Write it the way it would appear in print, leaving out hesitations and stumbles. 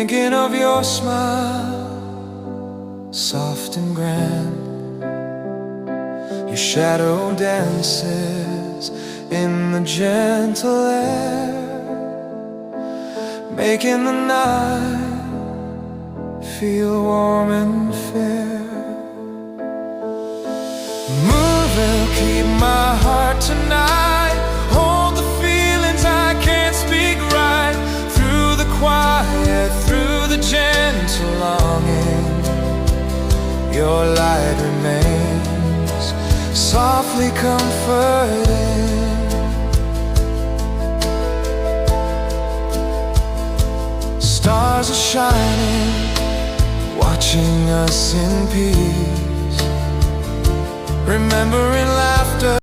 thinking of your smile, soft and grand. Your shadow dances in the gentle air, making the night feel warm and fair. Moon will keep my heart tonight, hold the feelings I can't speak right. Through the quiet, through the gentle longing, your light remains softly comforting. Stars are shining, watching us in peace, remembering laughter.